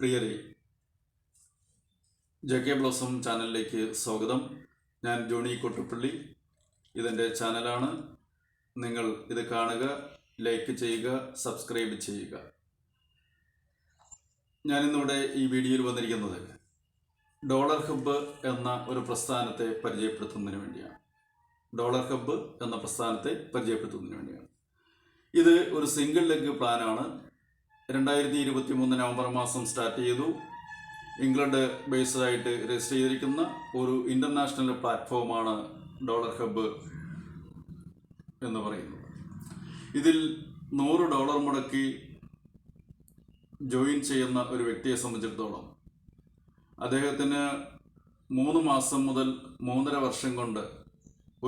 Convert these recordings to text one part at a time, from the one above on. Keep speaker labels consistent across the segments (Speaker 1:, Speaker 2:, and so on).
Speaker 1: പ്രിയരെ, ജെ.കെ. ബ്ലോസം ചാനലിലേക്ക് സ്വാഗതം. ഞാൻ ജോണി കൊട്ടുപ്പള്ളി. ഇതെൻ്റെ ചാനലാണ്. നിങ്ങൾ ഇത് കാണുക, ലൈക്ക് ചെയ്യുക, സബ്സ്ക്രൈബ് ചെയ്യുക. ഞാനിന്നിവിടെ ഈ വീഡിയോയിൽ വന്നിരിക്കുന്നത് ഡോളർ ഹബ്ബ് എന്ന ഒരു പ്രസ്ഥാനത്തെ പരിചയപ്പെടുത്തുന്നതിന് വേണ്ടിയാണ്. ഡോളർ ഹബ്ബ് എന്ന പ്രസ്ഥാനത്തെ പരിചയപ്പെടുത്തുന്നതിന് വേണ്ടിയാണ്. ഇത് ഒരു സിംഗിൾ ലെഗ് പ്ലാനാണ്. 2023 നവംബർ മാസം സ്റ്റാർട്ട് ചെയ്തു. ഇംഗ്ലണ്ട് ബേസ്ഡ് ആയിട്ട് രജിസ്റ്റർ ചെയ്തിരിക്കുന്ന ഒരു ഇൻ്റർനാഷണൽ പ്ലാറ്റ്ഫോമാണ് ഡോളർ ഹബ്ബ് എന്ന് പറയുന്നത്. ഇതിൽ $100 മുടക്കി ജോയിൻ ചെയ്യുന്ന ഒരു വ്യക്തിയെ സംബന്ധിച്ചിടത്തോളം അദ്ദേഹത്തിന് 3 മാസം മുതൽ 3.5 വർഷം കൊണ്ട്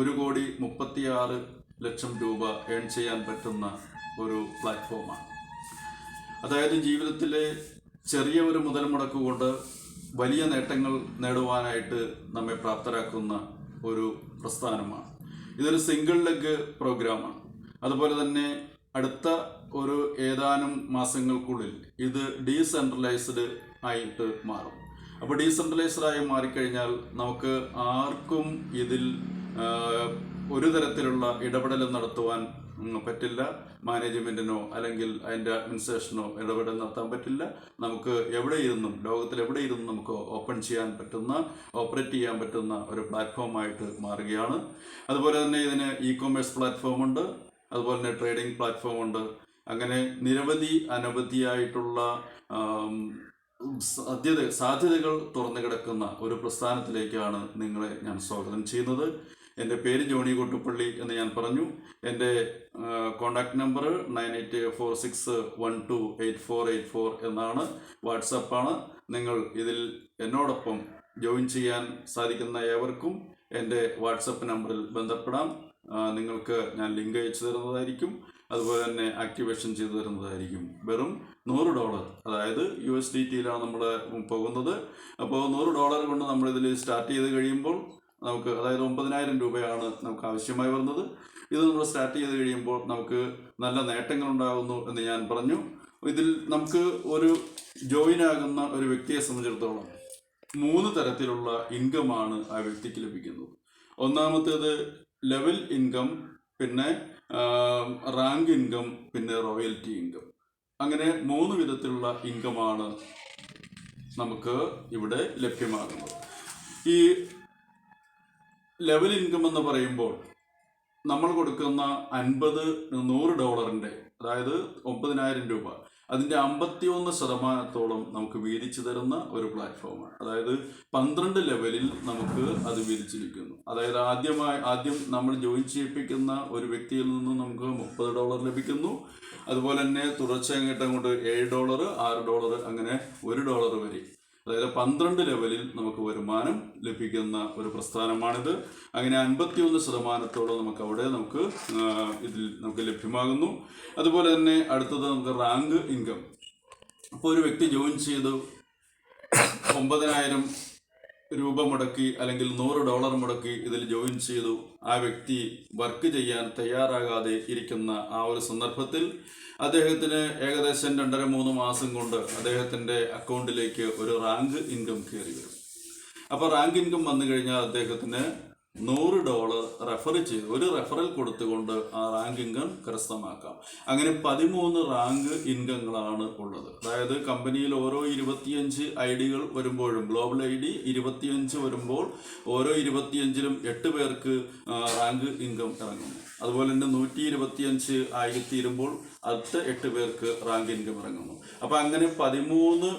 Speaker 1: 1,36,00,000 രൂപ ഏൺ ചെയ്യാൻ പറ്റുന്ന ഒരു പ്ലാറ്റ്ഫോമാണ്. അതായത് ജീവിതത്തിലെ ചെറിയ ഒരു മുതൽ മുടക്ക് കൊണ്ട് വലിയ നേട്ടങ്ങൾ നേടുവാനായിട്ട് നമ്മെ പ്രാപ്തരാക്കുന്ന ഒരു പ്രസ്ഥാനമാണ്. ഇതൊരു സിംഗിൾ ലെഗ് പ്രോഗ്രാമാണ്. അതുപോലെ തന്നെ അടുത്ത ഒരു ഏതാനും മാസങ്ങൾക്കുള്ളിൽ ഇത് ഡീസെൻട്രലൈസ്ഡ് ആയിട്ട് മാറും. അപ്പോൾ ഡീസെൻട്രലൈസ്ഡ് ആയി മാറിക്കഴിഞ്ഞാൽ നമുക്ക് ആർക്കും ഇതിൽ ഒരു തരത്തിലുള്ള ഇടപെടലും നടത്തുവാൻ പറ്റില്ല. മാനേജ്മെൻറ്റിനോ അല്ലെങ്കിൽ അതിൻ്റെ അഡ്മിനിസ്ട്രേഷനോ ഇടപെടൽ നടത്താൻ പറ്റില്ല. നമുക്ക് എവിടെ ഇരുന്നും, ലോകത്തിൽ എവിടെ ഇരുന്നും നമുക്ക് ഓപ്പറേറ്റ് ചെയ്യാൻ പറ്റുന്ന ഒരു പ്ലാറ്റ്ഫോമായിട്ട് മാറുകയാണ്. അതുപോലെ തന്നെ ഇതിന് ഇ-കൊമേഴ്സ് പ്ലാറ്റ്ഫോം ഉണ്ട്, അതുപോലെ തന്നെ ട്രേഡിംഗ് പ്ലാറ്റ്ഫോം ഉണ്ട്. അങ്ങനെ അനവധിയായിട്ടുള്ള സാധ്യതകൾ തുറന്നു കിടക്കുന്ന ഒരു പ്രസ്ഥാനത്തിലേക്കാണ് നിങ്ങളെ ഞാൻ സ്വാഗതം ചെയ്യുന്നത്. എൻ്റെ പേര് ജോണി കൊട്ടുപ്പള്ളി എന്ന് ഞാൻ പറഞ്ഞു. എൻ്റെ കോൺടാക്ട് നമ്പർ 9846128484 എന്നാണ്. വാട്സപ്പാണ്. നിങ്ങൾ ഇതിൽ എന്നോടൊപ്പം ജോയിൻ ചെയ്യാൻ സാധിക്കുന്ന ഏവർക്കും എൻ്റെ വാട്സപ്പ് നമ്പറിൽ ബന്ധപ്പെടാം. നിങ്ങൾക്ക് ഞാൻ ലിങ്ക് അയച്ചു തരുന്നതായിരിക്കും. അതുപോലെ തന്നെ ആക്ടിവേഷൻ ചെയ്തു തരുന്നതായിരിക്കും. വെറും $100, അതായത് USDTയിലാണ് നമ്മൾ പോകുന്നത്. അപ്പോൾ $100 കൊണ്ട് നമ്മളിതിൽ സ്റ്റാർട്ട് ചെയ്ത് കഴിയുമ്പോൾ നമുക്ക്, അതായത് 9,000 രൂപയാണ് നമുക്ക് ആവശ്യമായി വരുന്നത്. ഇത് നമ്മൾ സ്റ്റാർട്ട് ചെയ്ത് കഴിയുമ്പോൾ നമുക്ക് നല്ല നേട്ടങ്ങൾ ഉണ്ടാകുന്നു എന്ന് ഞാൻ പറഞ്ഞു. ഇതിൽ നമുക്ക് ഒരു ജോയിൻ ആകുന്ന ഒരു വ്യക്തിയെ സംബന്ധിച്ചിടത്തോളം 3 തരത്തിലുള്ള ഇൻകമാണ് ആ വ്യക്തിക്ക് ലഭിക്കുന്നത്. ഒന്നാമത്തേത് ലെവൽ ഇൻകം, പിന്നെ റാങ്ക് ഇൻകം, പിന്നെ റോയൽറ്റി ഇൻകം. അങ്ങനെ 3 വിധത്തിലുള്ള ഇൻകമാണ് നമുക്ക് ഇവിടെ ലഭ്യമാകുന്നത്. ഈ ലെവൽ ഇൻകം എന്ന് പറയുമ്പോൾ നമ്മൾ കൊടുക്കുന്ന $100, അതായത് 9,000 രൂപ, അതിൻ്റെ 51% നമുക്ക് വീതിച്ചു തരുന്ന ഒരു പ്ലാറ്റ്ഫോമാണ്. അതായത് 12 ലെവലിൽ നമുക്ക് അത് വീതിച്ചിരിക്കുന്നു. അതായത് ആദ്യം നമ്മൾ ജോയിൻ ചെയ്യിപ്പിക്കുന്ന ഒരു വ്യക്തിയിൽ നിന്ന് നമുക്ക് $30 ലഭിക്കുന്നു. അതുപോലെ തന്നെ തുടർച്ചയായിട്ട് അങ്ങോട്ട് $7, $6, അങ്ങനെ $1 വരെ, അതായത് 12 ലെവലിൽ നമുക്ക് വരുമാനം ലഭിക്കുന്ന ഒരു പ്രസ്ഥാനമാണിത്. അങ്ങനെ 51% നമുക്ക് ഇതിൽ നമുക്ക് ലഭ്യമാകുന്നു. അതുപോലെ തന്നെ അടുത്തത് നമുക്ക് റാങ്ക് ഇൻകം. അപ്പോൾ ഒരു വ്യക്തി ജോയിൻ ചെയ്ത് 9,000 രൂപ മുടക്കി അല്ലെങ്കിൽ $100 മുടക്കി ഇതിൽ ജോയിൻ ചെയ്തു. ആ വ്യക്തി വർക്ക് ചെയ്യാൻ തയ്യാറാകാതെ ഇരിക്കുന്ന ആ ഒരു സന്ദർഭത്തിൽ അദ്ദേഹത്തിന് ഏകദേശം 2.5-3 മാസം കൊണ്ട് അദ്ദേഹത്തിൻ്റെ അക്കൗണ്ടിലേക്ക് ഒരു റാങ്ക് ഇൻകം കയറി വരും. അപ്പോൾ റാങ്ക് ഇൻകം വന്നു കഴിഞ്ഞാൽ അദ്ദേഹത്തിന് $100 റെഫർ ചെയ്ത്, ഒരു റെഫറൽ കൊടുത്തുകൊണ്ട് ആ റാങ്ക് ഇൻകം കരസ്ഥമാക്കാം. അങ്ങനെ 13 റാങ്ക് ഇൻകങ്ങളാണ് ഉള്ളത്. അതായത് കമ്പനിയിൽ ഓരോ 25 ഐഡികൾ വരുമ്പോഴും, ഗ്ലോബൽ ID 25 വരുമ്പോൾ ഓരോ 25ലും 8 പേർക്ക് റാങ്ക് ഇൻകം ഇറങ്ങുന്നു. അതുപോലെ തന്നെ 125 ആയിത്തീരുമ്പോൾ അടുത്ത 8 പേർക്ക് റാങ്ക് ഇൻകം ഇറങ്ങുന്നു. അപ്പോൾ അങ്ങനെ 13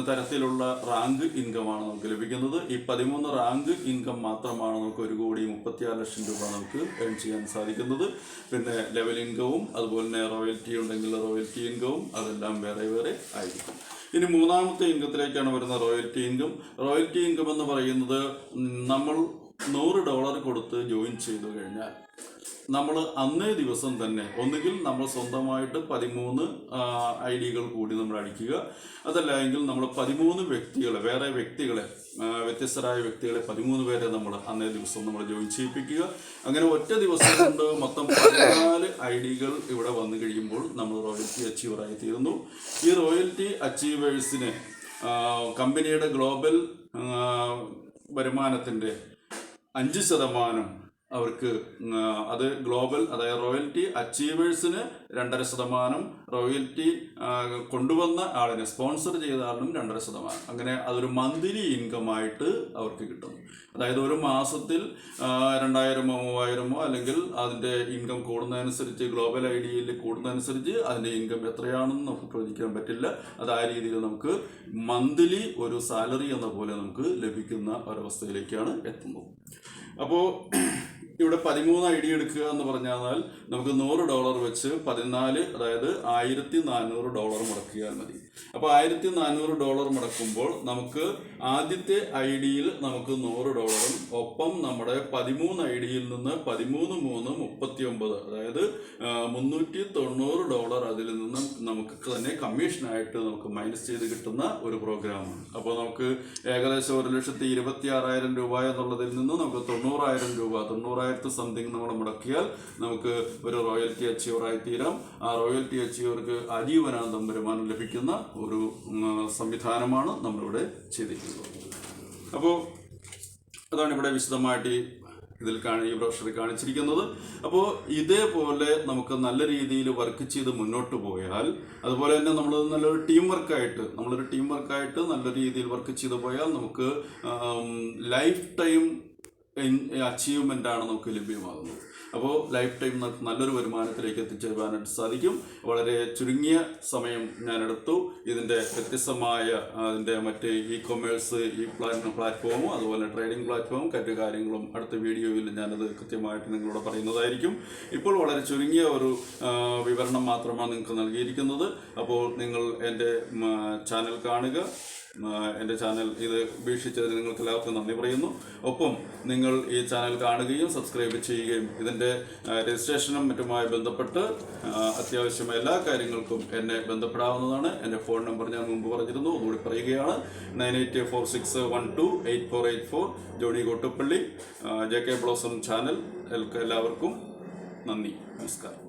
Speaker 1: തരത്തിലുള്ള റാങ്ക് ഇൻകമാണ് നമുക്ക് ലഭിക്കുന്നത്. ഈ 13 റാങ്ക് ഇൻകം മാത്രമാണ് നമുക്ക് 1,36,00,000 രൂപ നമുക്ക് ഏൺ ചെയ്യാൻ സാധിക്കുന്നത്. പിന്നെ ലെവൽ ഇൻകവും അതുപോലെ തന്നെ റോയൽറ്റി ഉണ്ടെങ്കിൽ റോയൽറ്റി ഇൻകവും അതെല്ലാം വേറെ വേറെ ആയിരിക്കും. ഇനി 3ാമത്തെ ഇൻകത്തിലേക്കാണ് വരുന്ന റോയൽറ്റി ഇൻകം. റോയൽറ്റി ഇൻകം എന്ന് പറയുന്നത് നമ്മൾ $100 കൊടുത്ത് ജോയിൻ ചെയ്തു കഴിഞ്ഞാൽ നമ്മൾ അന്നേ ദിവസം തന്നെ ഒന്നുകിൽ നമ്മൾ സ്വന്തമായിട്ട് 13 ID കൂടി നമ്മൾ അടിക്കുക, അതല്ല എങ്കിൽ നമ്മൾ 13 വ്യക്തികളെ, വേറെ വ്യക്തികളെ, വ്യത്യസ്തരായ വ്യക്തികളെ 13 പേരെ നമ്മൾ അന്നേ ദിവസം നമ്മൾ ജോയിൻ ചെയ്യിപ്പിക്കുക. അങ്ങനെ ഒറ്റ ദിവസം കൊണ്ട് മൊത്തം 14 ID ഇവിടെ വന്നു കഴിയുമ്പോൾ നമ്മൾ റോയൽറ്റി അച്ചീവറായി തീരുന്നു. ഈ റോയൽറ്റി അച്ചീവേഴ്സിന് കമ്പനിയുടെ ഗ്ലോബൽ വരുമാനത്തിൻ്റെ 5% അവർക്ക് അത് ഗ്ലോബൽ, അതായത് റോയൽറ്റി അച്ചീവേഴ്സിന് 2.5%, റോയൽറ്റി കൊണ്ടുവന്ന ആളിനെ സ്പോൺസർ ചെയ്ത ആളിനും 2.5%. അങ്ങനെ അതൊരു മന്ത്ലി ഇൻകം ആയിട്ട് അവർക്ക് കിട്ടുന്നു. അതായത് ഒരു മാസത്തിൽ 2000-ഓ 3000-ഓ അല്ലെങ്കിൽ അതിൻ്റെ ഇൻകം കൂടുന്നതനുസരിച്ച്, ഗ്ലോബൽ IDയിൽ കൂടുന്നതനുസരിച്ച് അതിൻ്റെ ഇൻകം എത്രയാണെന്ന് നമുക്ക് പ്രവചിക്കാൻ പറ്റില്ല. അത് ആ രീതിയിൽ നമുക്ക് മന്ത്ലി ഒരു സാലറി എന്ന പോലെ നമുക്ക് ലഭിക്കുന്ന ഒരവസ്ഥയിലേക്കാണ് എത്തുന്നത്. അപ്പോൾ ഇവിടെ 13 ID എടുക്കുക എന്ന് പറഞ്ഞാൽ നമുക്ക് $100 വെച്ച് 14, അതായത് $1400 മുടക്കിയാൽ മതി. അപ്പോൾ $1400 മുടക്കുമ്പോൾ നമുക്ക് ആദ്യത്തെ IDയിൽ നമുക്ക് $100, ഒപ്പം നമ്മുടെ 13 IDയിൽ നിന്ന് 13 3 39, അതായത് $390 അതിൽ നിന്നും നമുക്ക് തന്നെ കമ്മീഷനായിട്ട് നമുക്ക് മൈനസ് ചെയ്ത് കിട്ടുന്ന ഒരു പ്രോഗ്രാമാണ്. അപ്പോൾ നമുക്ക് ഏകദേശം 1,26,000 രൂപ എന്നുള്ളതിൽ നിന്ന് നമുക്ക് 90,000 രൂപ, 90,000 സംതിങ് നമ്മൾ മുടക്കിയാൽ നമുക്ക് ഒരു റോയൽറ്റി അച്ചീവറായി തീരാം. ആ റോയൽറ്റി അച്ചീവർക്ക് ആജീവനാന്തം വരുമാനം ലഭിക്കുന്ന ഒരു സംവിധാനമാണ് നമ്മളിവിടെ ചെയ്തിരിക്കുന്നത്. അപ്പോൾ അതാണ് ഇവിടെ വിശദമായിട്ട് ഈ ബ്രോഷറിൽ കാണിച്ചിരിക്കുന്നത്. അപ്പോൾ ഇതേപോലെ നമുക്ക് നല്ല രീതിയിൽ വർക്ക് ചെയ്ത് മുന്നോട്ട് പോയാൽ, അതുപോലെ തന്നെ നമ്മൾ നല്ലൊരു ടീം വർക്കായിട്ട് നല്ല രീതിയിൽ വർക്ക് ചെയ്ത് പോയാൽ നമുക്ക് ലൈഫ് ടൈം അച്ചീവ്മെൻ്റ് ആണ് നമുക്ക് ലഭ്യമാകുന്നത്. അപ്പോൾ ലൈഫ് ടൈം നല്ലൊരു വരുമാനത്തിലേക്ക് എത്തിച്ചേരാനായിട്ട് സാധിക്കും. വളരെ ചുരുങ്ങിയ സമയം ഞാനെടുത്തു. ഇതിൻ്റെ വ്യത്യസ്തമായ അതിൻ്റെ മറ്റ് ഇ-കൊമേഴ്സ്, പ്ലാറ്റ്ഫോമും അതുപോലെ ട്രേഡിംഗ് പ്ലാറ്റ്ഫോമും മറ്റു കാര്യങ്ങളും അടുത്ത വീഡിയോയിൽ ഞാനത് കൃത്യമായിട്ട് നിങ്ങളോട് പറയുന്നതായിരിക്കും. ഇപ്പോൾ വളരെ ചുരുങ്ങിയ ഒരു വിവരണം മാത്രമാണ് നിങ്ങൾക്ക് നൽകിയിരിക്കുന്നത്. അപ്പോൾ നിങ്ങൾ എൻ്റെ ചാനൽ കാണുക. എൻ്റെ ചാനൽ ഇത് വീക്ഷിച്ചതിന് നിങ്ങൾക്ക് എല്ലാവർക്കും നന്ദി പറയുന്നു. ഒപ്പം നിങ്ങൾ ഈ ചാനൽ കാണുകയും സബ്സ്ക്രൈബ് ചെയ്യുകയും ഇതിൻ്റെ രജിസ്ട്രേഷനും മറ്റുമായി ബന്ധപ്പെട്ട് അത്യാവശ്യമായ എല്ലാ കാര്യങ്ങൾക്കും എന്നെ ബന്ധപ്പെടാവുന്നതാണ്. എൻ്റെ ഫോൺ നമ്പർ ഞാൻ മുമ്പ് പറഞ്ഞിരുന്നു, ഒന്നുകൂടി പറയുകയാണ്. 9846128484. Johny Kottuppally, JK blossom channel. എല്ലാവർക്കും നന്ദി, നമസ്കാരം.